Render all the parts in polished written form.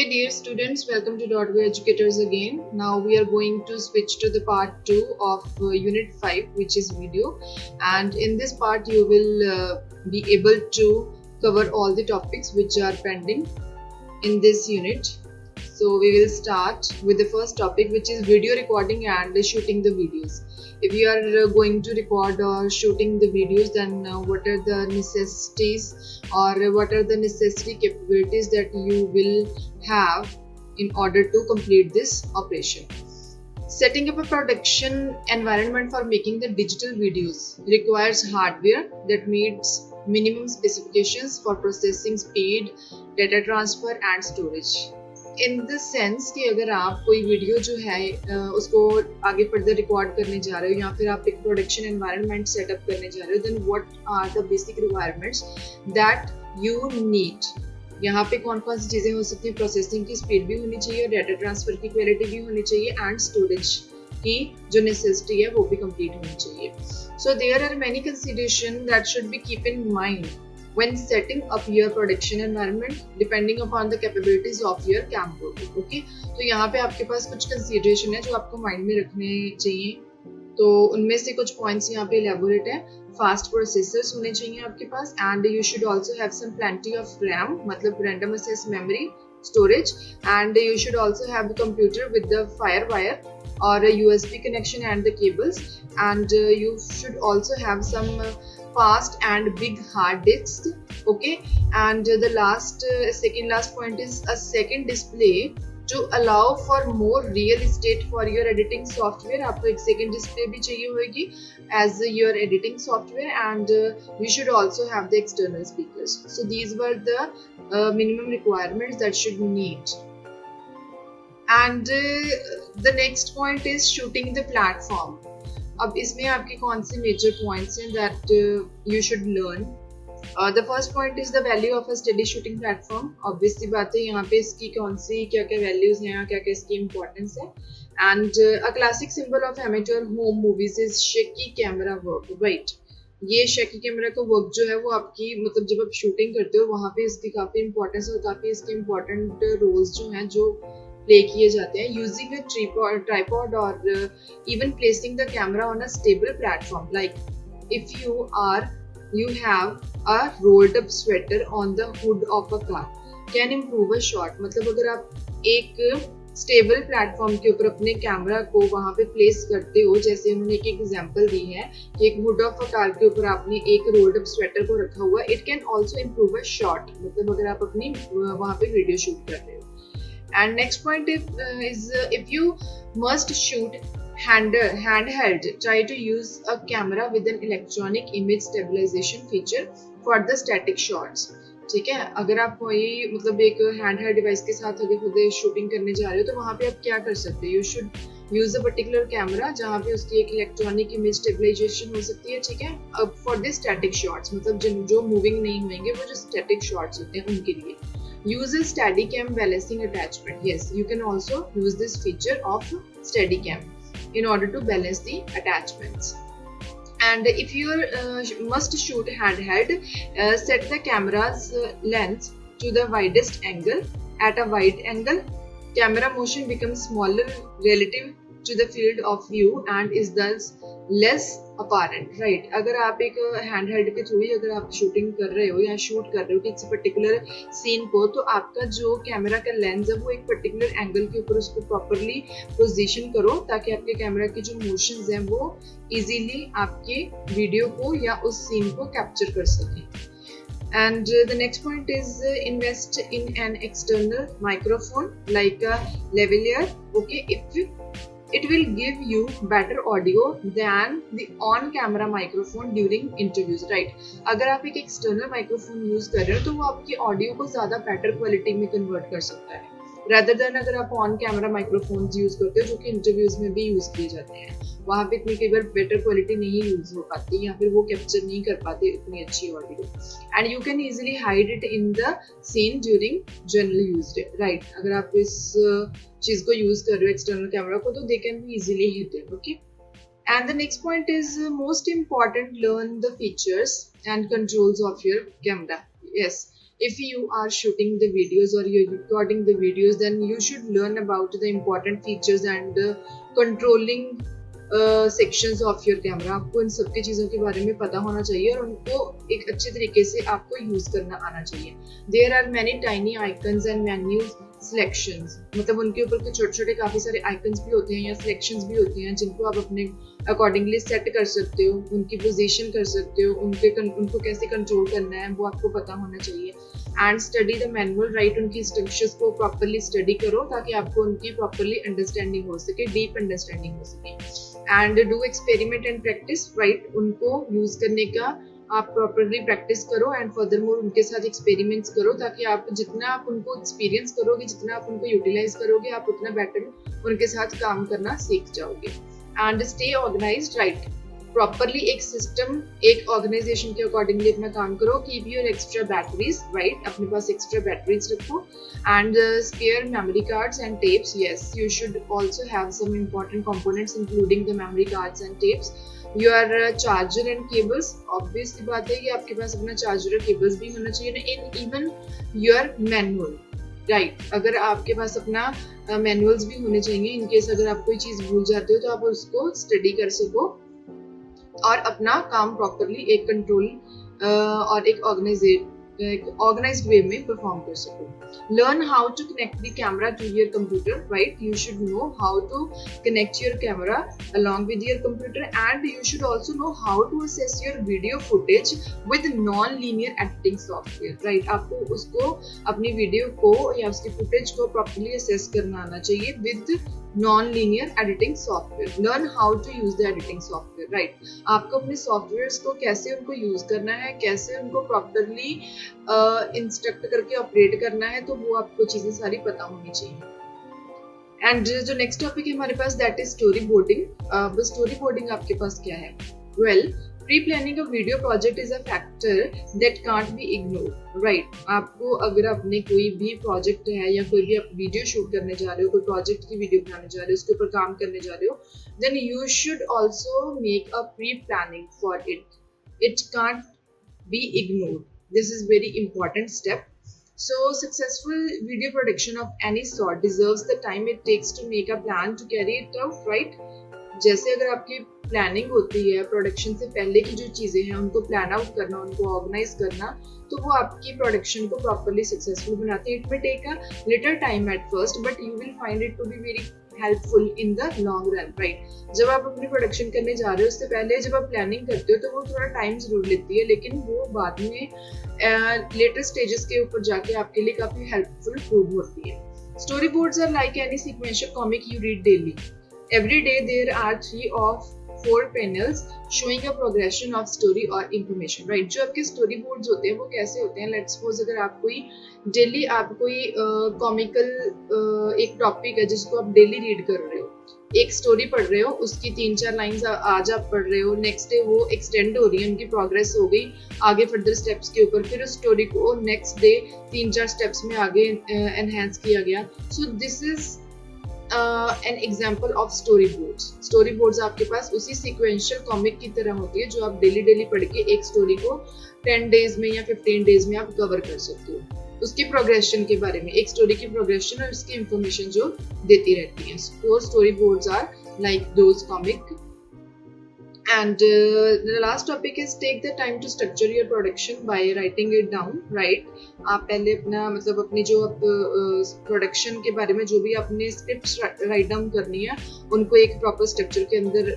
dear students, welcome to .go Educators again. Now we are going to switch to the part 2 of unit 5, which is video, and in this part you will be able to cover all the topics which are pending in this unit. So we will start with the first topic, which is video recording and shooting the videos. If you are going to record or shooting the videos, then what are the necessities or what are the necessary capabilities that you will have in order to complete this operation. Setting up a production environment for making the digital videos requires hardware that meets minimum specifications for processing speed, data transfer and storage. In the sense कि अगर आप कोई video जो है उसको आगे further record करने जा रहे हो या फिर आप एक प्रोडक्शन एनवायरनमेंट सेटअप करने जा रहे हो, then what are the basic requirements that you need. यहाँ पे कौन कौन सी चीज़ें हो सकती हैं. प्रोसेसिंग की स्पीड भी होनी चाहिए, डाटा ट्रांसफर की क्वालिटी भी होनी चाहिए एंड स्टोरेज की जो नेसेसिटी है वो भी कंप्लीट होनी चाहिए. So there are many consideration that should be keep in mind when setting up your production environment depending upon the capabilities of your camcorder. Okay, तो यहाँ पे आपके पास कुछ consideration है जो आपको mind में रखने चाहिए. तो उनमें से कुछ points यहाँ पे elaborate है. Fast processors होने चाहिए आपके पास and you should also have some plenty of RAM, मतलब random access memory storage, and you should also have a computer with the firewire or a USB connection and the cables, and you should also have some fast and big hard disks. Okay, and the second last point is a second display to allow for more real estate for your editing software. आपको एक second display भी चाहिए होगी as your editing software, and you should also have the external speakers. So these were the minimum requirements that should need. And the next point is shooting the platform. अब इसमें आपके कौन से major points हैं that you should learn. The first point is the value of a study shooting platform. Obviously बात है, यहाँ पे इसकी कौन सी क्या क्या वैल्यूज हैं, क्या क्या इसकी इंपॉर्टेंस है. And a classic symbol of amateur home movies is shaky camera work. Right, ये शेकी कैमरा का वर्क जो है वो आपकी मतलब जब आप शूटिंग करते हो वहाँ पे इसकी काफ़ी इंपॉर्टेंस और काफ़ी इसके इम्पॉर्टेंट रोल्स जो हैं जो प्ले किए जाते हैं. यूजिंग अ ट्राइपॉड और even placing the camera on a stable platform, like if you have a rolled up sweater on the hood of a car can improve a shot. मतलब अगर आप एक स्टेबल प्लेटफॉर्म के ऊपर अपने camera को वहाँ पे प्लेस करते हो, जैसे उन्होंने एक एग्जांपल दी है कि एक हुड ऑफ अ कार के ऊपर आपने एक रोल्ड अप स्वेटर को रखा हुआ, it can also improve a shot. मतलब अगर आप अपनी वहाँ पे वीडियो शूट कर रहे हो. And next point is if you must shoot handheld, try to use a camera with an electronic image stabilization feature for the static shots. ठीक है, अगर आप कोई मतलब एक हैंड हेल्ड डिवाइस के साथ अगर खुद शूटिंग करने जा रहे हो तो वहाँ पे आप क्या कर सकते हो. You should use a particular camera जहाँ पे उसकी एक इलेक्ट्रॉनिक इमेज स्टेबलाइजेशन हो सकती है. ठीक है, अब फॉर द स्टैटिक शॉट्स मतलब जो मूविंग नहीं होंगे वो जो स्टैटिक शॉट्स होते हैं उनके लिए. Use a Steadicam balancing attachment. Yes, you can also use this feature of Steadicam in order to balance the attachments. And if you must shoot handheld, set the camera's lens to the widest angle. At a wide angle, camera motion becomes smaller relative to the field of view and is thus less apparent. Right, अगर आप एक hand held के through ही अगर आप shooting कर रहे हो या शूट कर रहे हो किसी पर्टिकुलर सीन को, तो आपका जो कैमरा का लेंस है वो एक पर्टिकुलर एंगल के ऊपर उसको प्रॉपरली पोजीशन करो ताकि आपके कैमरा की जो मोशंस हैं वो इजीली आपके वीडियो को या उस सीन को कैप्चर कर सकें. And the next point is invest in an external microphone like a lavalier. Okay, it will give you better audio than the on camera microphone during interviews. Right, अगर आप एक external microphone use कर रहे हो तो वो आपकी audio को ज़्यादा better क्वालिटी में कन्वर्ट कर सकता है rather than अगर आप ऑन कैमरा माइक्रोफोन्स यूज करते हो जो कि इंटरव्यूज में भी यूज किए जाते हैं. वहाँ पे इतनी कई बार बेटर क्वालिटी नहीं यूज हो पाती या फिर वो कैप्चर नहीं कर पाते इतनी अच्छी audio. And you can easily hide it in the scene during general use. Right, अगर आप इस चीज को यूज कर रहे हो एक्सटर्नल कैमरा को तो they can be easily hit it. Okay, and the next point is most important, learn the features and controls of your camera. Yes, if you are shooting the videos or you're recording the videos, then you should learn about the important features and controlling sections of your camera. आपको इन सब की चीज़ों के बारे में पता होना चाहिए और उनको एक अच्छे तरीके से आपको यूज़ करना आना चाहिए. There are many tiny icons and menus selections, मतलब उनके ऊपर कुछ छोटे छोटे काफ़ी सारे आइकन्स भी होते हैं या सिलेक्शंस भी होते हैं जिनको आप अपने अकॉर्डिंगली सेट कर सकते हो, उनकी पोजीशन कर सकते हो, उनको कैसे कंट्रोल करना है वो आपको पता होना चाहिए. And study the manual, right, उनकी इंस्ट्रक्शंस को प्रॉपरली स्टडी करो ताकि आपको उनकी प्रॉपरली अंडरस्टैंडिंग हो सके, डीप अंडरस्टैंडिंग हो सके. And do experiment and practice, right, उनको यूज करने का आप प्रॉपरली प्रैक्टिस करो एंड फर्दर मोर उनके साथ एक्सपेरिमेंट्स करो ताकि आप जितना आप उनको एक्सपीरियंस करोगे, जितना आप उनको यूटिलाइज करोगे, आप उतना बेटर उनके साथ काम करना सीख जाओगे. And stay organised, right, properly एक सिस्टम, एक ऑर्गेनाइजेशन के अकॉर्डिंगली अपना काम करो. Keep your extra batteries, right, अपने पास एक्स्ट्रा बैटरीज रखो. And spare memory cards and tapes, yes, you should also have some important components including the memory cards and tapes. Your charger and cables, obvious की बात है कि आपके पास अपना charger और केबल्स भी होना चाहिए. In even your manual, right, अगर आपके पास अपना मैनुअल्स भी होने चाहिए इन केस अगर आप कोई चीज़ भूल जाते हो तो आप उसको स्टडी कर सको और अपना काम प्रॉपरली एक कंट्रोल और एक ऑर्गेनाइज्ड वे में परफॉर्म कर सको. Learn how to connect the camera to your computer, right, you should know how to connect your camera along with your computer and you should also know how to assess your video footage with non-linear editing software, right, आपको उसको अपनी video को या उसकी footage को properly assess करना आना चाहिए with non-linear editing software. Learn how to use the editing software, right, आपको अपने सॉफ्टवेयर्स को कैसे उनको यूज करना है, कैसे उनको प्रॉपरली इंस्ट्रक्ट करके ऑपरेट करना है, तो वो आपको चीजें सारी पता होनी चाहिए. एंड जो नेक्स्ट टॉपिक है हमारे पास that is storyboarding. Storyboarding आपके पास क्या है? Well, pre planning a video project is a factor that can't be ignored, right. आपको अगर अपने कोई भी प्रोजेक्ट है या कोई भी आप वीडियो शूट करने जा रहे हो, कोई प्रोजेक्ट की वीडियो बनाने जा रहे हो, उसके ऊपर काम करने जा रहे हो, then you should also make a pre planning for it. It can't be ignored. This is very important step. So successful video production of any sort deserves the time it takes to make a plan to carry it out, right? जैसे अगर आपकी planning होती है, production से पहले की जो चीज़ें हैं उनको प्लान आउट करना, उनको ऑर्गेनाइज करना, तो वो आपकी प्रोडक्शन को प्रॉपरली सक्सेसफुल बनाती है. It may take a little time at first but you will find it to be very helpful in the long run, right. जब आप अपनी प्रोडक्शन करने जा रहे हो उससे पहले जब आप प्लानिंग करते हो तो वो थोड़ा टाइम जरूर लेती है, लेकिन वो बाद में लेटर स्टेजेस के ऊपर जाके आपके लिए काफ़ी हेल्पफुल प्रूव होती है. Story boards are like any sequential comic you read daily. Every day there are 3 of 4 panels showing a progression of story or information, right. जो आपके स्टोरी बोर्ड्स होते हैं वो कैसे होते हैं? लेट्स सपोज अगर आप कोई डेली आप कोई कॉमिकल एक टॉपिक है जिसको आप डेली रीड कर रहे हो, एक स्टोरी पढ़ रहे हो, उसकी 3-4 लाइंस आज आप पढ़ रहे हो, नेक्स्ट डे वो एक्सटेंड हो रही है, उनकी प्रोग्रेस हो गई आगे फर्दर स्टेप्स के ऊपर, फिर उस स्टोरी को नेक्स्ट डे 3-4 स्टेप्स में आगे एनहेंस किया गया. So this is an example of story boards. Story boards आपके पास उसी सीक्वेंशियल कॉमिक की तरह होती है जो आप डेली डेली पढ़ के एक स्टोरी को 10 डेज में या 15 डेज में आप कवर कर सकते हो. उसकी प्रोग्रेशन के बारे में, एक स्टोरी की प्रोग्रेशन और उसकी इंफॉर्मेशन जो देती रहती है. तो story boards are like those comic. And the last topic is take the time to structure your production by writing it down, right. आप पहले अपना मतलब अपनी जो प्रोडक्शन के बारे में जो भी आपने स्क्रिप्ट्स राइट डाउन करनी है उनको एक प्रॉपर स्ट्रक्चर के अंदर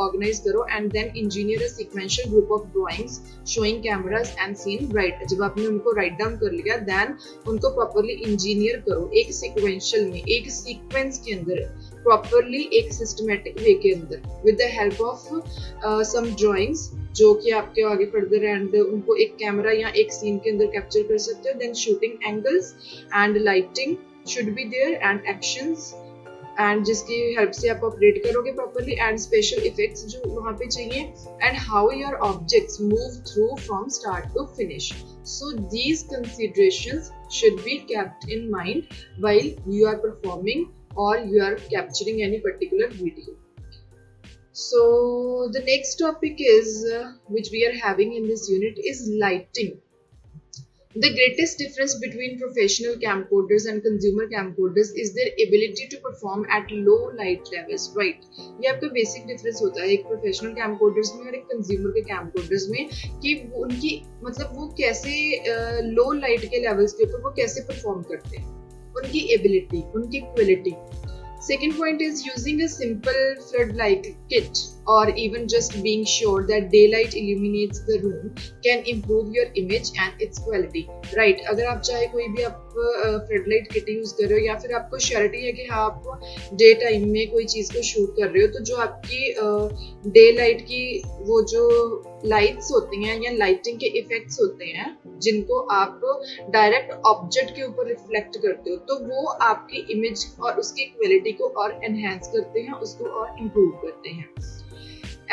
ऑर्गेनाइज करो and then engineer a sequential group of drawings showing cameras and scene, right. जब आपने उनको राइट डाउन कर लिया देन उनको प्रॉपरली इंजीनियर करो एक सीक्वेंशियल में, एक सीक्वेंस के अंदर प्रॉपरली, एक सिस्टमेटिक वे के अंदर with the help of some drawings जो कि आपके आगे फर्दर एंड उनको एक कैमरा या एक सीन के अंदर कैप्चर कर सकते हो. Then shooting angles and lighting should be there and actions and जिसकी हेल्प से आप ऑपरेट करोगे प्रॉपरली एंड स्पेशल इफेक्ट्स जो वहाँ पे चाहिए and how your objects move through from start to finish. So these considerations should be kept in mind while you are performing or you are capturing any particular video. So the next topic is which we are having in this unit is lighting. The greatest difference between professional camcorders and consumer camcorders is their ability to perform at low light levels, right? ये आपका basic difference होता है एक professional कैमकोडर्स में और एक consumer के कैमकोडर्स में कि उनकी मतलब वो कैसे लो लाइट के लेवल्स के ऊपर वो कैसे परफॉर्म करते हैं, उनकी एबिलिटी, उनकी quality. Second point is using a simple floodlight kit or even just being sure that daylight illuminates the room can improve your image and its quality. Right? अगर आप चाहे कोई भी आप फ्लडलाइट किट यूज कर रहे हो या फिर आपको श्योरिटी है कि हाँ आप डे टाइम में कोई चीज को शूट कर रहे हो, तो जो आपकी डे लाइट की वो जो लाइट्स होती हैं या लाइटिंग के इफेक्ट्स होते हैं जिनको आप डायरेक्ट ऑब्जेक्ट के ऊपर रिफ्लेक्ट करते हो, तो वो आपकी इमेज और उसकी क्वालिटी को और एनहेंस करते हैं, उसको और इम्प्रूव करते हैं.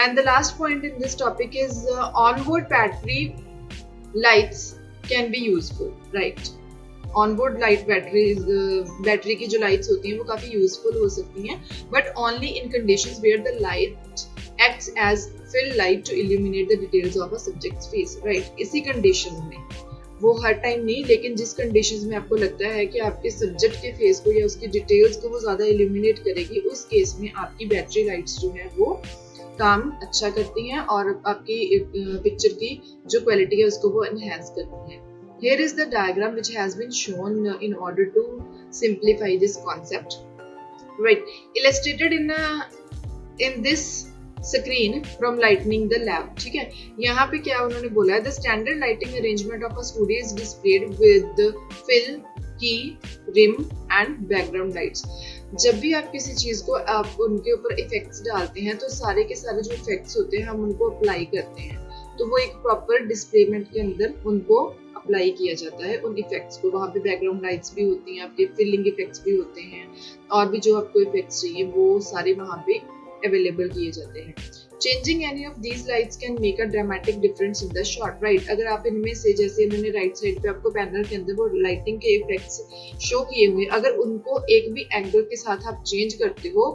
And the last point in this topic is onboard battery lights can be useful, right? Onboard light batteries, battery की जो lights होती हैं वो काफी useful हो सकती हैं, but only in conditions where the light acts as fill light to illuminate the details of a subject's face, right? इसी condition में, वो हर टाइम नहीं, लेकिन जिस कंडीशंस में आपको लगता है कि आपके सब्जेक्ट के फेस को या उसकी डिटेल्स को वो ज्यादा इल्यूमिनेट करेगी, उस केस में आपकी बैटरी लाइट्स जो है वो काम अच्छा करती हैं और आपकी पिक्चर की जो क्वालिटी है उसको वो एनहांस करती हैं. Here is the diagram which has been shown in order to simplify this concept. Right, illustrated in this screen from lighting the lab. ठीक है, यहाँ पे क्या उन्होंने बोला है, the standard lighting arrangement of a studio is displayed with fill, key, rim and background lights. जब भी आप किसी चीज को आप उनके ऊपर इफेक्ट्स डालते हैं तो सारे के सारे जो इफेक्ट्स होते हैं हम उनको अप्लाई करते हैं, तो वो एक प्रॉपर डिस्प्लेमेंट के अंदर उनको अप्लाई किया जाता है उन इफेक्ट्स को. वहाँ पे बैकग्राउंड लाइट्स भी होती हैं, आपके फिलिंग इफेक्ट्स भी होते हैं और भी जो आपको इफेक्ट्स चाहिए वो सारे वहाँ पे अवेलेबल किए जाते हैं. Changing any of these lights can make a dramatic difference in the shot, right? अगर आप इनमें से, जैसे इन्होंने राइट साइड पे आपको पैनल के अंदर वो लाइटिंग के इफेक्ट्स शो किए हुए, अगर उनको एक भी एंगल के साथ आप चेंज करते हो,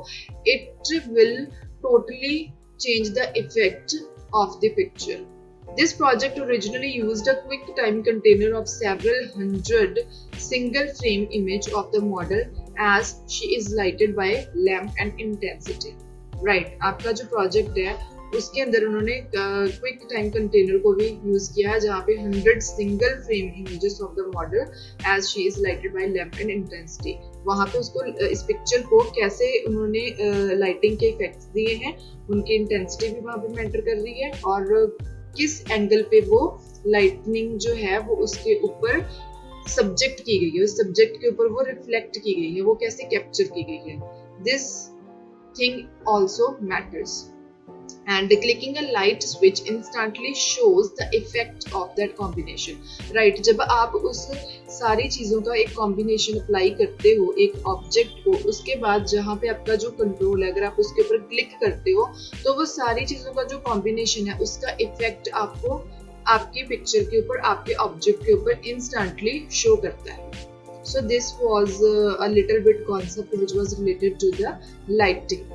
it will totally change the effect of the picture. This project originally used a quick time container of several hundred single frame image of the model as she is lighted by lamp and intensity. Right, आपका जो project है उसके अंदर उन्होंने quick time container को भी use किया है जहाँ पे 100 single frame images of the model as she is lighted by lamp and intensity. वहाँ पे उसको इस पिक्चर को कैसे उन्होंने लाइटिंग के इफेक्ट्स दिए हैं, उनकी इंटेंसिटी भी वहाँ पे मैटर कर रही है और किस एंगल पे वो लाइटनिंग जो है वो उसके ऊपर सब्जेक्ट की गई है, उस सब्जेक्ट के ऊपर वो रिफ्लेक्ट की गई है, वो कैसे कैप्चर की गई है. This thing also matters, and clicking a light switch instantly shows the effect of that combination. right, जब आप उस सारी चीजों का एक कॉम्बिनेशन अप्लाई करते हो एक ऑब्जेक्ट को, उसके बाद जहाँ पे आपका जो कंट्रोल है अगर आप उसके ऊपर क्लिक करते हो तो वो सारी चीजों का जो कॉम्बिनेशन है उसका इफेक्ट आपको आपकी पिक्चर के ऊपर, आपके ऑब्जेक्ट के ऊपर इंस्टेंटली शो करता है. So this was a little bit concept which was related to the lighting.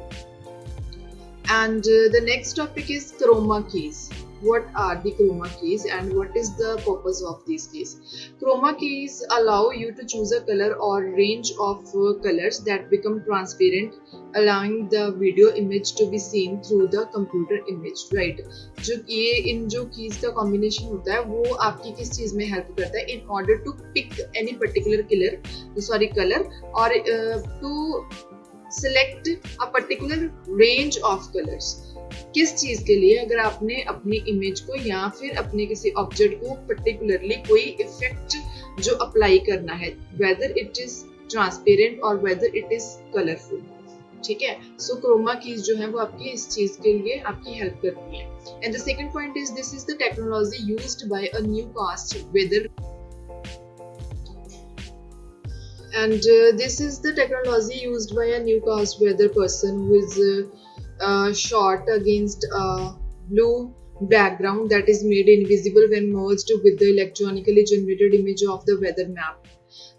And the next topic is chroma keys. What are the chroma keys and what is the purpose of these keys? Chroma keys allow you to choose a color or range of colors that become transparent, allowing the video image to be seen through the computer image. Right? जो ये इन जो keys का combination होता है वो आपकी किस चीज में help करता है? In order to pick any particular color or to select a particular range of colors. किस चीज के लिए? अगर आपने अपनी इमेज को या फिर अपने किसी ऑब्जेक्ट को पर्टिकुलरली कोई इफेक्ट जो अप्लाई करना है, वेदर इट इज ट्रांसपेरेंट और वेदर इट इज कलरफुल. ठीक है, सो क्रोमा कीज जो है वो आपकी इस चीज के लिए आपकी हेल्प करती है. And the second point is this is the technology used by a new cast weather. And this is the technology used by a new cast weather person who is shot against a blue background that is made invisible when merged with the electronically generated image of the weather map.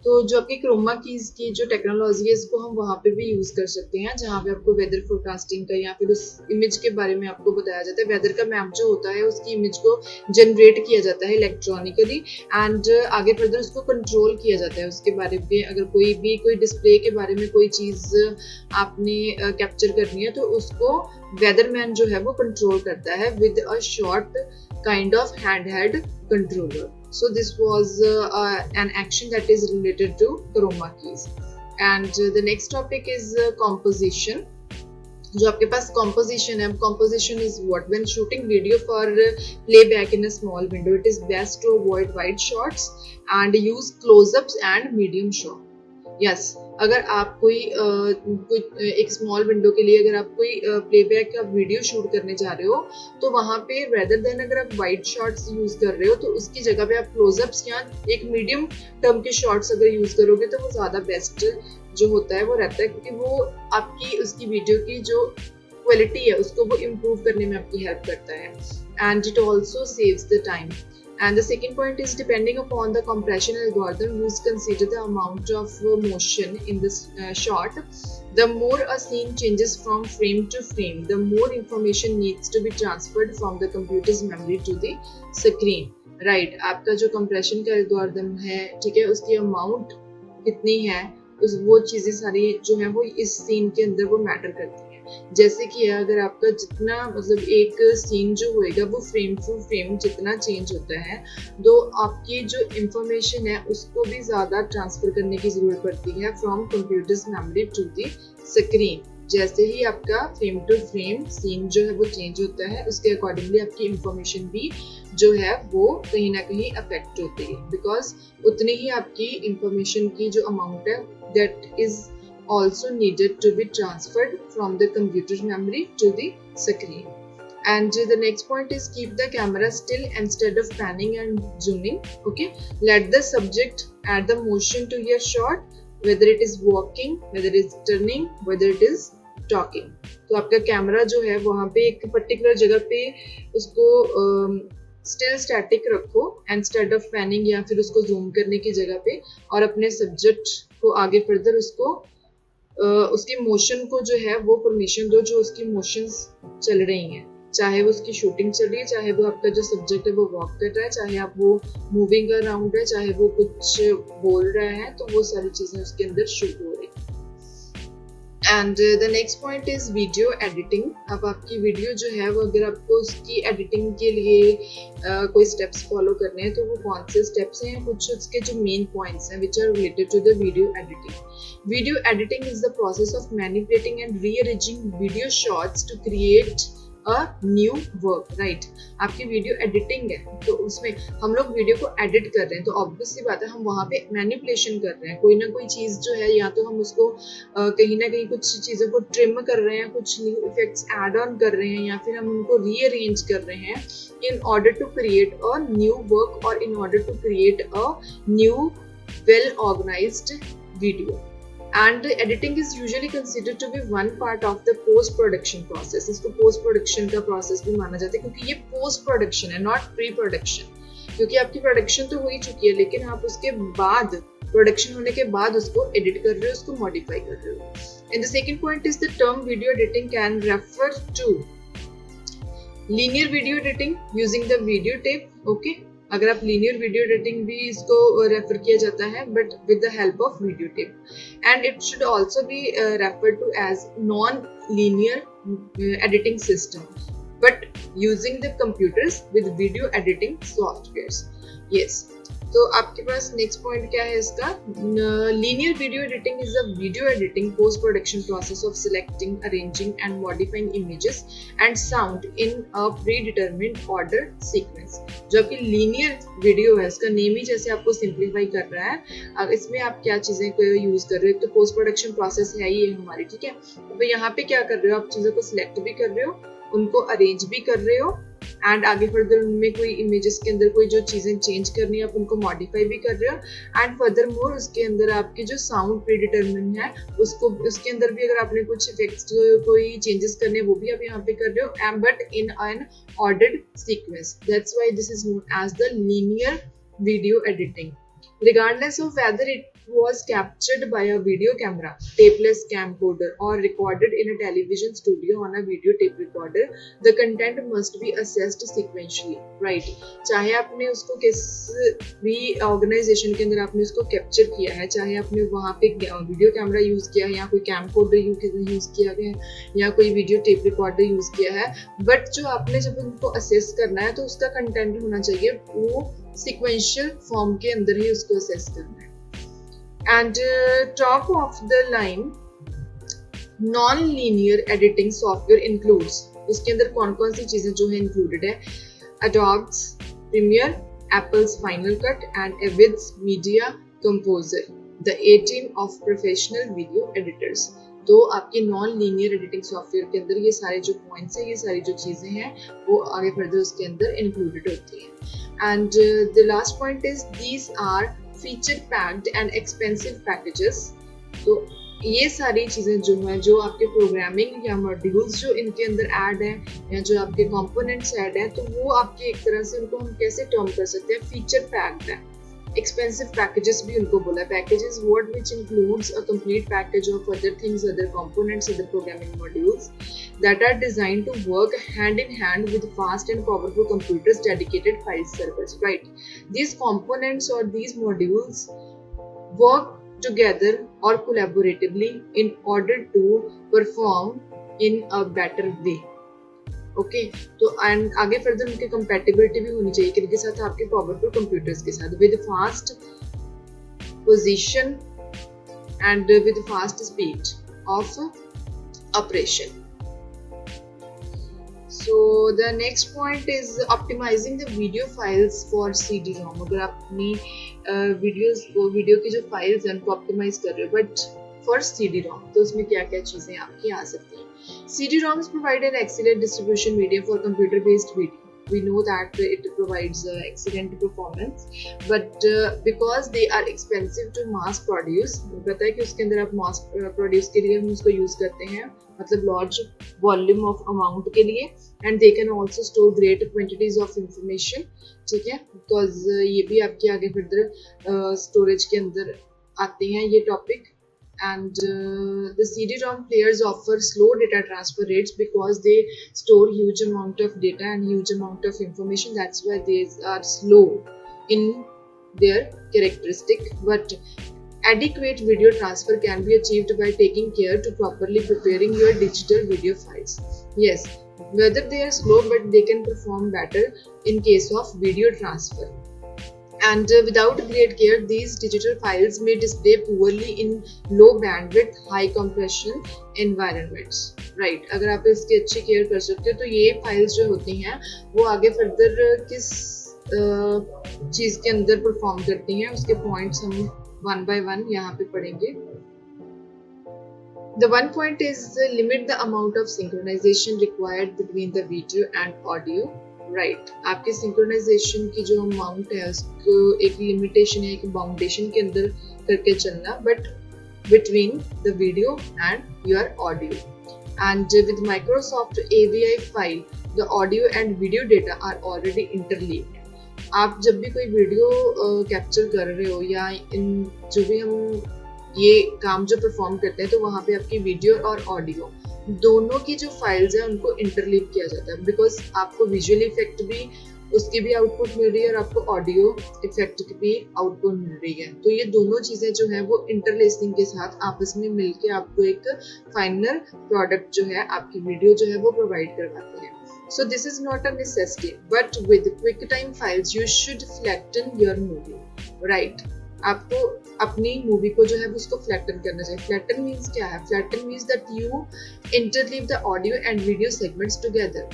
तो जो आपकी Croma keys की जो technology है इसको हम वहाँ पे भी यूज कर सकते हैं, जहाँ पे आपको वेदर फोरकास्टिंग का या फिर उस इमेज के बारे में आपको बताया जाता है। वेदर का मैप जो होता है उसकी इमेज को जनरेट किया जाता है इलेक्ट्रॉनिकली एंड आगे फर्दर उसको कंट्रोल किया जाता है। उसके बारे में अगर कोई डिस्प्ले के बारे में कोई चीज आपने कैप्चर करनी है तो उसको वेदरमैन जो है वो कंट्रोल करता है with a short kind of handheld controller. So this was an action that is related to chroma keys. And the next topic is composition. जो आपके पास composition है, composition is what? When shooting video for playback in a small window, it is best to avoid wide shots and use close-ups and medium shot. Yes, अगर आप कोई एक small window के लिए अगर आप कोई प्लेबैक का वीडियो शूट करने जा रहे हो तो वहाँ पे रेदर देन अगर आप वाइड शॉट्स यूज कर रहे हो तो उसकी जगह पे आप क्लोजअप्स या एक मीडियम टर्म के शॉट्स अगर यूज करोगे तो वो ज़्यादा बेस्ट जो होता है वो रहता है, क्योंकि वो आपकी उसकी वीडियो की जो क्वालिटी है उसको वो इम्प्रूव करने में आपकी हेल्प करता है and it also saves the time. And the second point is, depending upon the compression algorithm, you consider the amount of motion in this shot. The more a scene changes from frame to frame, the more information needs to be transferred from the computer's memory to the screen. Right? आपका जो compression का algorithm है, ठीक है, उसकी amount कितनी है, वो चीजें सारी जो है वो इस scene के अंदर वो matter करती है. जैसे कि अगर आपका जितना मतलब एक सीन जो होएगा वो फ्रेम टू फ्रेम जितना चेंज होता है तो आपकी जो इंफॉर्मेशन है उसको भी ज़्यादा ट्रांसफ़र करने की ज़रूरत पड़ती है from computers memory to the screen. जैसे ही आपका फ्रेम टू फ्रेम सीन जो है वो चेंज होता है उसके अकॉर्डिंगली आपकी इंफॉर्मेशन भी जो है वो कहीं ना कहीं अफेक्ट होती है, बिकॉज उतनी ही आपकी इंफॉर्मेशन की जो अमाउंट है that is also needed to be transferred from the computer memory to the screen. And the next point is, keep the camera still instead of panning and zooming. Okay, let the subject add the motion to your shot, whether it is walking, whether it is turning, whether it is talking. तो आपका camera जो है वहाँ पे एक particular जगह पे उसको स्टिल स्टैटिक रखो इंस्टेड ऑफ पैनिंग या फिर उसको जूम करने की जगह पे, और अपने सब्जेक्ट को आगे फर्दर उसको उसकी मोशन को जो है वो परमिशन दो जो उसकी मोशंस चल रही हैं, चाहे वो उसकी शूटिंग चल रही है, चाहे वो आपका जो सब्जेक्ट है वो वॉक कर रहा है, चाहे आप वो मूविंग अराउंड है, चाहे वो कुछ बोल रहा है, तो वो सारी चीजें उसके अंदर शूट हो रही हैं. And the next point is video editing. अब आपकी वीडियो जो है वो अगर आपको उसकी एडिटिंग के लिए कोई स्टेप्स फॉलो करने हैं तो वो कौन से स्टेप्स हैं, कुछ उसके जो मेन पॉइंट्स हैं which are related to the video editing. Video editing is the process of manipulating and rearranging video shots to create a new work. Right? आपकी वीडियो एडिटिंग है तो उसमें हम लोग वीडियो को एडिट कर रहे हैं तो ऑब्वियसली बात है हम वहाँ पे मैनिपुलेशन कर रहे हैं, कोई ना कोई चीज़ जो है या तो हम उसको कहीं ना कहीं कुछ चीज़ों को ट्रिम कर रहे हैं, कुछ न्यू इफेक्ट्स ऐड ऑन कर रहे हैं, या फिर हम उनको रीअरेंज कर रहे हैं in order to create a new work or in order to create a new well organized video. And editing is usually considered to be one part of the post production process. इसको post production का process भी माना जाता है क्योंकि ये post production है, not pre production. क्योंकि आपकी production तो हो ही चुकी है लेकिन आप उसके बाद production होने के बाद उसको edit कर रहे हो, उसको modify कर रहे हो. And the second point is the term video editing can refer to linear video editing using the videotape. Okay, अगर आप लीनियर वीडियो एडिटिंग भी इसको रेफर किया जाता है but with the help of video tape, and it should also be referred to as non linear editing system but using the computers with video editing softwares. Yes, तो आपके पास next point क्या है इसका. Linear video editing is a video editing post production process of selecting, arranging and modifying images and sound in a pre determined order sequence. जो आपकी linear video है उसका नेम ही जैसे आपको सिंप्लीफाई कर रहा है. अब इसमें आप क्या चीज़ें यूज कर रहे हो, तो पोस्ट प्रोडक्शन प्रोसेस है ये हमारी, ठीक है. तो यहाँ पे क्या कर रहे हो, आप चीज़ों को सिलेक्ट भी कर रहे हो, उनको अरेंज भी कर रहे हो, एंड आगे फर्दर उनमें कोई इमेजेस के अंदर कोई जो चीज़ें चेंज करनी है आप उनको मॉडिफाई भी कर रहे हो, एंड फर्दर मोर उसके अंदर आपके जो साउंड प्री डिटरमिन है उसको उसके अंदर भी अगर आपने कुछ इफेक्ट्स कोई चेंजेस करने हैं वो भी आप यहाँ पे कर रहे हो, but in an ordered sequence. That's why this is known as the linear video editing. Regardless of whether it was captured by a video camera, tapeless camcorder, or recorded in a television studio on a video tape recorder, the content must be assessed sequentially, right? चाहे आपने उसको किस भी organisation के अंदर आपने उसको capture किया है, चाहे आपने वहाँ पे वीडियो कैमरा यूज़ किया है या कोई कैमकोडर यूज़ किया है या कोई वीडियो टेप रिकॉर्डर यूज़ किया है, बट जो आपने जब उनको असेस करना है तो उसका कंटेंट होना चाहिए वो सिक्वेंशियल फॉर्म के अंदर ही उसको असेस करना है. And top of the line non linear editing software includes, उसके अंदर कौन कौन सी चीज़ें जो है इंक्लूडेड है, Adobe's Premiere, Apple's Final Cut and Avid's Media Composer, the A-team of professional video editors. तो आपके नॉन लीनियर एडिटिंग सॉफ्टवेयर के अंदर ये सारे जो पॉइंट्स हैं, ये सारी जो चीज़ें हैं वो आगे फर्दर उसके अंदर इंक्लूडेड होती हैं. And the last point is these are feature packed and expensive packages. तो ये सारी चीज़ें जो हैं, जो आपके प्रोग्रामिंग या मॉड्यूल्स जो इनके अंदर ऐड हैं या जो आपके कंपोनेंट्स ऐड हैं, तो वो आपके एक तरह से उनको हम कैसे टर्म कर सकते हैं, फीचर पैक्ड है. एक्सपेंसिव पैकेजेस भी उनको बोला है. Packages word which includes a complete package of other things, other components, other programming modules that are designed to work hand in hand with fast and powerful computers' dedicated file servers, right? These components or these modules work together or collaboratively in order to perform in a better way. Okay, तो and आगे further उनकी compatibility भी होनी चाहिए किनके साथ, आपके powerful computers के साथ, with fast position and with fast speed of operation. So the next point is optimizing the video files for CD-ROM. अगर आप अपनी वीडियो की जो फाइल्स हैं उनको ऑप्टिमाइज कर रहे हो बट फॉर CD-ROM, तो उसमें क्या क्या चीज़ें आपकी आ सकती हैं. CD-ROMs provide an excellent distribution medium for computer-based video. We know that it provides excellent performance, but because they are expensive to mass produce, पता है कि उसके अंदर आप mass produce के लिए हम उसको यूज़ करते हैं, मतलब large volume of amount के लिए, and they can also store great quantities of information, ठीक है, because ये भी आपके आगे further storage के अंदर आते हैं ये topic. And the CD-ROM players offer slow data transfer rates because they store huge amount of data and huge amount of information. That's why they are slow in their characteristic. But adequate video transfer can be achieved by taking care to properly preparing your digital video files. Yes, whether they are slow, but they can perform better in case of video transfer. And without great care, these digital files may display poorly in low bandwidth, high compression environments. Right? अगर आप इसकी अच्छी care कर सकते हो तो ये files जो होती हैं वो आगे फर्दर किस चीज़ के अंदर परफॉर्म करती हैं, उसके पॉइंट्स हम वन बाय वन यहाँ पे पढ़ेंगे. The one point is limit the amount of synchronization required between the video and audio. Right, आपके सिंक्रोनाइजेशन की जो अमाउंट है उसको एक लिमिटेशन है, एक बाउंडेशन के अंदर करके चलना, but between the video and your audio. And with Microsoft AVI file the audio and video data are already interlinked. आप जब भी कोई वीडियो कैप्चर कर रहे हो या इन जो भी हम ये काम जो परफॉर्म करते हैं, तो वहाँ पे आपकी वीडियो और ऑडियो दोनों की जो फाइल्स हैं उनको इंटरलीव किया जाता है, बिकॉज आपको विजुअल इफेक्ट भी उसकी भी आउटपुट मिल रही है और आपको ऑडियो इफेक्ट की भी आउटपुट मिल रही है. तो ये दोनों चीज़ें जो है वो इंटरलेसिंग के साथ आपस में मिलके आपको एक फाइनल प्रोडक्ट जो है आपकी वीडियो जो है वो प्रोवाइड करवाते हैं. So this is not a necessity, but with QuickTime files you should flatten your movie, right? आपको अपनी मूवी को जो है उसको फ्लैटन करना चाहिए. फ्लैटन मीन्स क्या है? Flatten means that you interleave the audio and video segments together.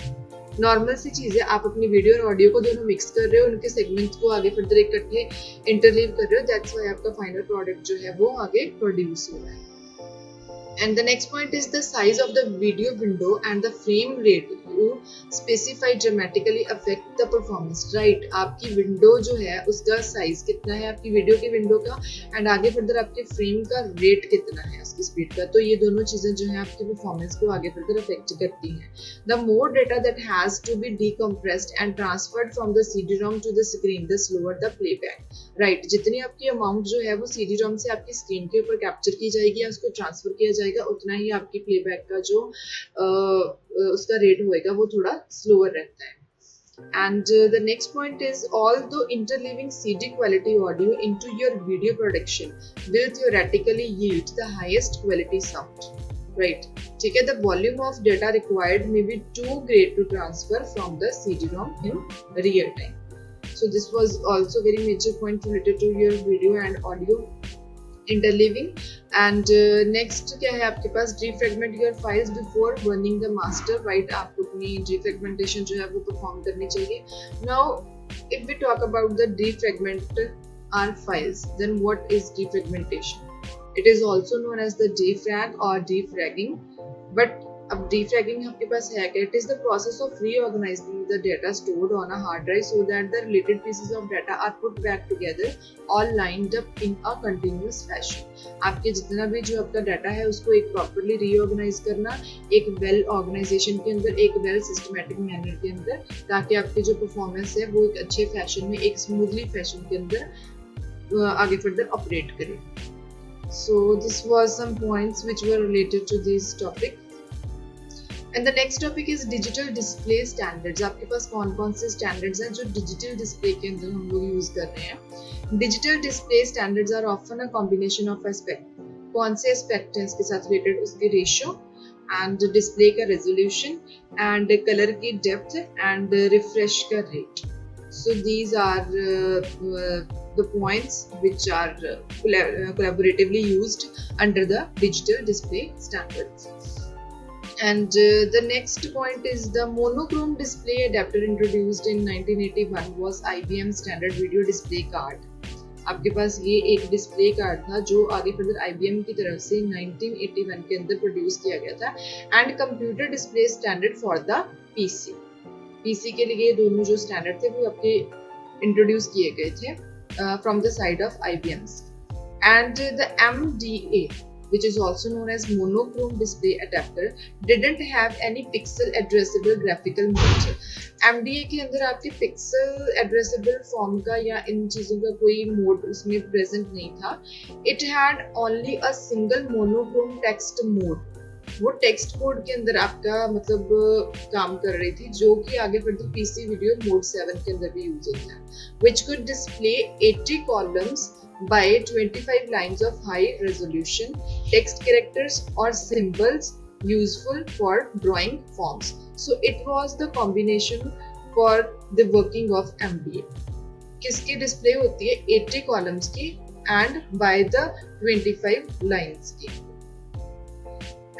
Normal सी चीज़ है, आप अपनी वीडियो और ऑडियो को दोनों मिक्स कर रहे हो, उनके सेगमेंट्स को आगे फर्दर इकट्ठे इंटरलीव कर रहे हो. दैट्स व्हाई आपका फाइनल प्रोडक्ट जो है वो आगे प्रोड्यूस हो रहा है. And the next point is the size of the video window and the frame rate you specify dramatically affect the performance. Right, आपकी विंडो जो है उसका साइज कितना है आपकी वीडियो की विंडो का, एंड आगे फर्दर आपके फ्रेम का रेट कितना है उसकी स्पीड का, तो ये दोनों चीजें जो है आपकी परफॉर्मेंस को आगे फर्दर अफेक्ट करती हैं. The more data that has to be decompressed and transferred from the CD-ROM to the screen the slower the playback. Right, जितनी आपकी अमाउंट जो है वो CD-ROM से आपकी स्क्रीन के ऊपर कैप्चर की जाएगी या उसको ट्रांसफर किया जाएगा, उतना ही आपकी प्लेबैक का जो उसका रेट होएगा वो थोड़ा स्लोअर रहता है. And the next point is, although interleaving CD quality audio into your video production will theoretically yield the highest quality sound. Right, ठीक है, the volume of data required may be too great to transfer from the CD-ROM in real time. So this was also very major point related to your video and audio interleaving. And next क्या है आपके पास, defragment your files before burning the master. Right, आपको अपनी defragmentation जो है वो perform करनी चाहिए. Now if we talk about the defragment our files, then what is defragmentation? It is also known as the defrag or defragging. But अब defragging आपके पास है क्या? It is the process of reorganizing the data stored on a hard drive so that the related pieces of data are put back together all lined up in a continuous fashion. आपके जितना भी जो आपका data है उसको एक properly reorganise करना, एक वेल ऑर्गेनाइजेशन के अंदर, एक वेल सिस्टमैटिक मैनर के अंदर, ताकि आपकी जो परफॉर्मेंस है वो एक अच्छे फैशन में, एक स्मूथली फैशन के अंदर आगे फर्दर ऑपरेट करे. So this was some points which were related to this topic. And the next topic is digital display standards. आपके पास कौन कौन से standards हैं जो digital display के अंदर हम लोग use कर रहे हैं. Digital display standards are often a combination of aspect. कौन से aspect हैं इसके साथ related, उसके ratio and display का resolution and color की depth and refresh का rate. So these are the points which are collaboratively used under the digital display standards. And the next point is the monochrome display adapter introduced in 1981 was IBM standard video display card. आपके पास ये एक display card था जो आगे further IBM की तरफ से 1981 के अंदर प्रोड्यूस किया गया था, and computer display standard for the PC के लिए ये दोनों जो स्टैंडर्ड थे वो आपके इंट्रोड्यूस किए गए थे from the side of IBM. And the MDA, which is also known as monochrome display adapter, didn't have any pixel addressable graphical mode. MDA के अंदर आपके पिक्सल एड्रेसेबल फॉर्म का या इन चीज़ों का कोई मोड उसमें प्रेजेंट नहीं था. It had only a single monochrome text mode. वो टेक्स्ट मोड के अंदर आपका मतलब काम कर रही थी, जो कि आगे बढ़ते PC वीडियो मोड 7 के अंदर भी यूज होता है, which could display 80 columns by 25 lines of high resolution text characters or symbols useful for drawing forms. So it was the combination for the working of MDA. किसकी display होती है 80 columns की and by the 25 lines की.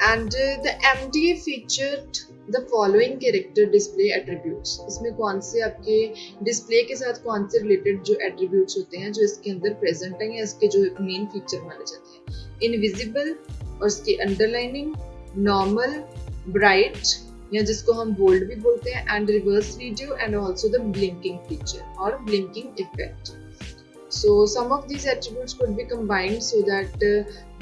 And the MDA featured the following character display attributes. इसमें कौन से आपके display के साथ कौन से रिलेटेड जो एट्रीब्यूट्स होते हैं जो इसके अंदर प्रेजेंट हैं या इसके जो मेन फीचर माने जाते हैं. इनविजिबल और इसके अंडरलाइनिंग, नॉर्मल, ब्राइट या जिसको हम बोल्ड भी बोलते हैं, and reverse video and also the blinking feature और blinking effect. So some of these attributes could be combined so that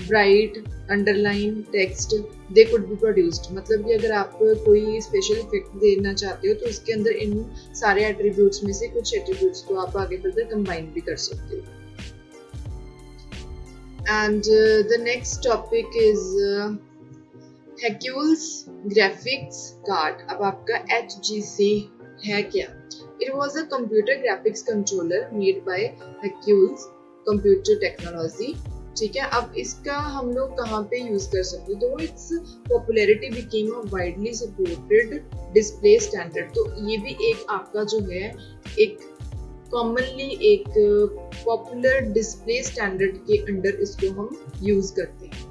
bright, underline, text they could be produced. मतलब कि अगर आप कोई स्पेशल इफेक्ट देना चाहते हो तो इसके अंदर इन सारे एट्रीब्यूट्स में से कुछ एट्रीब्यूट्स को आप आगे बढ़कर कंबाइन भी कर सकते हो. And the next topic is Hercules graphics card. अब आपका HGC है क्या? It was a computer graphics controller made by Hercules Computer Technology. ठीक है, अब इसका हम लोग कहाँ पे यूज कर सकते हैं? तो it's popularity became a widely supported display standard. तो ये भी एक आपका जो है एक कॉमनली एक पॉपुलर डिस्प्ले स्टैंडर्ड के अंडर इसको हम यूज करते हैं.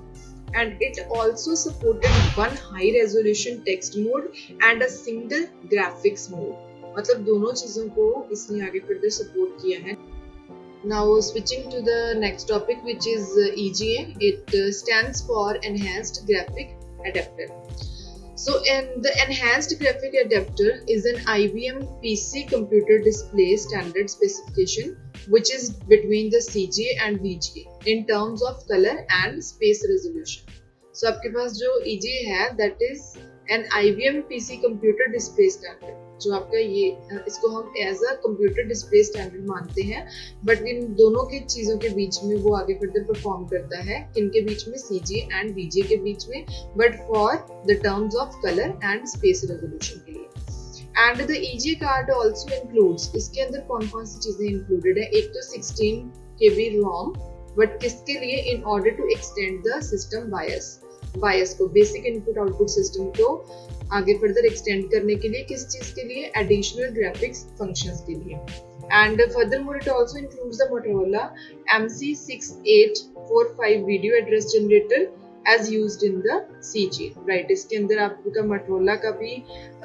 And it also supported one high resolution text mode and a single graphics mode. मतलब दोनों चीजों को इसने आगे फर्दर सपोर्ट किया है. Now switching to the next topic, which is EGA. It stands for Enhanced Graphic Adapter. So the Enhanced Graphic Adapter is an IBM PC computer display standard specification which is between the CGA and VGA in terms of color and space resolution. So आपके पास जो EGA है that is an IBM PC computer display standard, जो आपका ये इसको हम as a computer display standard मानते हैं, बट इन दोनों की चीज़ों के बीच में वो आगे फर्दर परफॉर्म करता है, किनके बीच में, CGA एंड VGA के बीच में, but for the terms of colour and space resolution के लिए। And the EGA card also includes, इसके अंदर कौन कौन सी चीज़ें इंक्लूडेड है, एक तो 16 KB ROM, बट किसके लिए, in order to extend the system BIOS को, बेसिक इनपुट आउटपुट सिस्टम को आगे फर्दर एक्सटेंड करने के लिए, किस चीज के लिए, एडिशनल ग्राफिक्स फंक्शंस के लिए। And furthermore it also includes the Motorola MC6845 video address generator as used in the CGA, right. इसके अंदर आपका Motorola का भी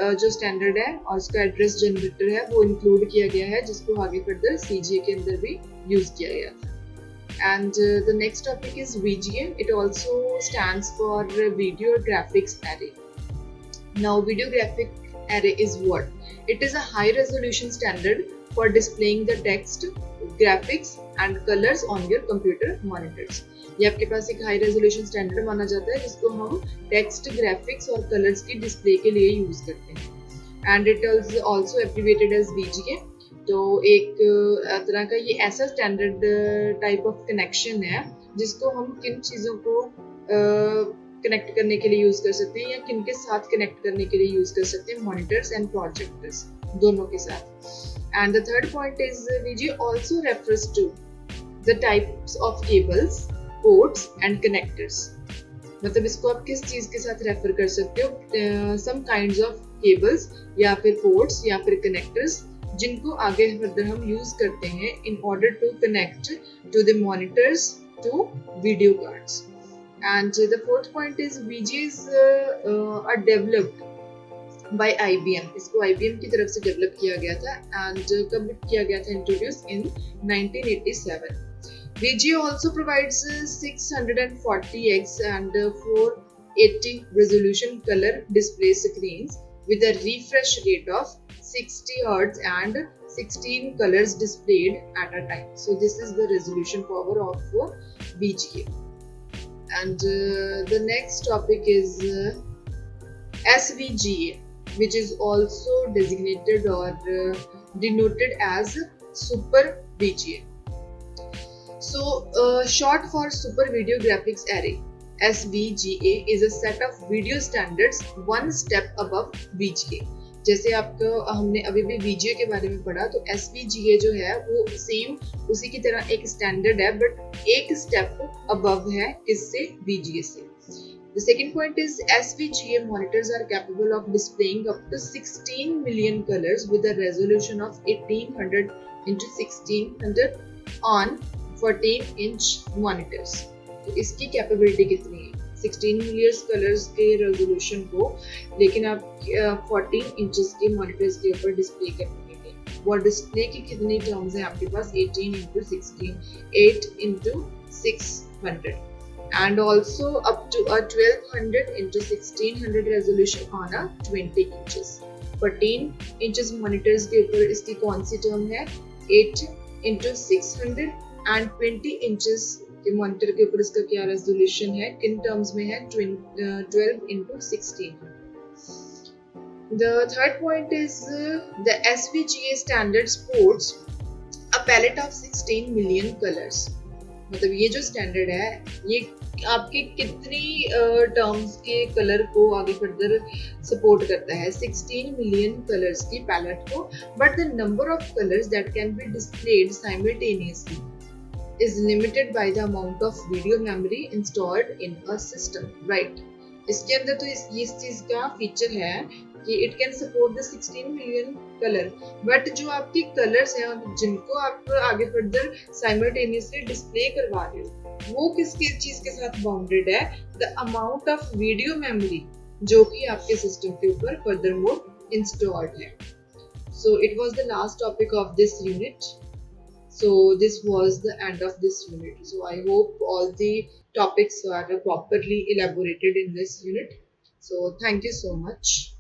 जो स्टैंडर्ड है और उसका एड्रेस जनरेटर है वो इंक्लूड किया गया है, जिसको आगे फर्दर CGA के अंदर भी यूज किया गया था। And the next topic is VGA. It also stands for Video Graphics Array. Now, Video Graphic Array is what? It is a high resolution standard for displaying the text, graphics and colors on your computer monitors. ये आपके पास एक high resolution standard माना जाता है जिसको हम text, graphics और colours की डिस्प्ले के लिए यूज करते हैं। And it is also abbreviated as VGA। तो एक तरह का ये ऐसा स्टैंडर्ड टाइप ऑफ कनेक्शन है जिसको हम किन चीज़ों को कनेक्ट करने के लिए यूज़ कर सकते हैं या किन के साथ कनेक्ट करने के लिए यूज़ कर सकते हैं, मॉनिटर्स एंड प्रोजेक्टर्स दोनों के साथ। And the third point is VGA also refers to the types of cables, ports and connectors. मतलब इसको आप किस चीज़ के साथ रेफर कर सकते हो, सम काइंड्स ऑफ केबल्स या फिर पोर्ट्स या फिर कनेक्टर्स जिनको आगे फर्दर हम यूज करते हैं in order to connect to the monitors to video cards. And the fourth point is VGA is developed by IBM। इसको IBM की तरफ से डेवलप किया गया था एंड कब किया गया था, introduce in 1987। VGA also provides 640x and 480 resolution color display screens with a refresh rate of 60 Hz and 16 colors displayed at a time. So this is the resolution power of VGA. And the next topic is SVGA, which is also designated or denoted as Super VGA. So short for Super Video Graphics Array. SVGA is a set of video standards one step above VGA. जैसे आपको हमने अभी भी VGA के बारे में पढ़ा, तो SVGA जो है वो सेम उसी की तरह एक स्टैंडर्ड है बट एक स्टेप अबव है किससे, VGA से। The second point is SVGA monitors are capable of displaying up to 16 million colors with a resolution of 1800 into 1600 on 14-inch monitors. तो इसकी कैपेबिलिटी कितनी है, 16 मिलियन कलर्स के रेजोल्यूशन को, लेकिन आप 14 इंचेस के मॉनिटर्स के ऊपर डिस्प्ले करने के लिए। वो डिस्प्ले की कितनी टर्म्स हैं आपके पास, 18 into 16, 8 into 600 and also up to a 1200 into 1600 resolution on a 20 inches। 14 inches monitors के ऊपर इसकी कौन सी टर्म है, 8 into 600 and 20 inches के मॉनिटर के ऊपर इसका क्या रेजोल्यूशन है, किन टर्म्स में है, 12 into 16। The third point is the SVGA standard supports a palette of 16 million colors। मतलब ये जो स्टैंडर्ड है ये आपके कितनी टर्म्स के कलर को आगे फर्दर सपोर्ट करता है, 16 मिलियन कलर्स की पैलेट को, but the number of colours that can be displayed simultaneously is limited by the amount of video memory installed in a system, right? इसके अंदर तो इस चीज का फीचर है कि it can support the 16 million color, but जो आपके कलर्स हैं जिनको आप आगे फर्दर simultaneously डिस्प्ले करवा रहे हो वो किसकी चीज के साथ बाउंडेड है, the amount of video memory जो कि आपके सिस्टम के ऊपर furthermore installed है। So it was the last topic of this unit. So this was the end of this unit. So I hope all the topics are properly elaborated in this unit. So thank you so much.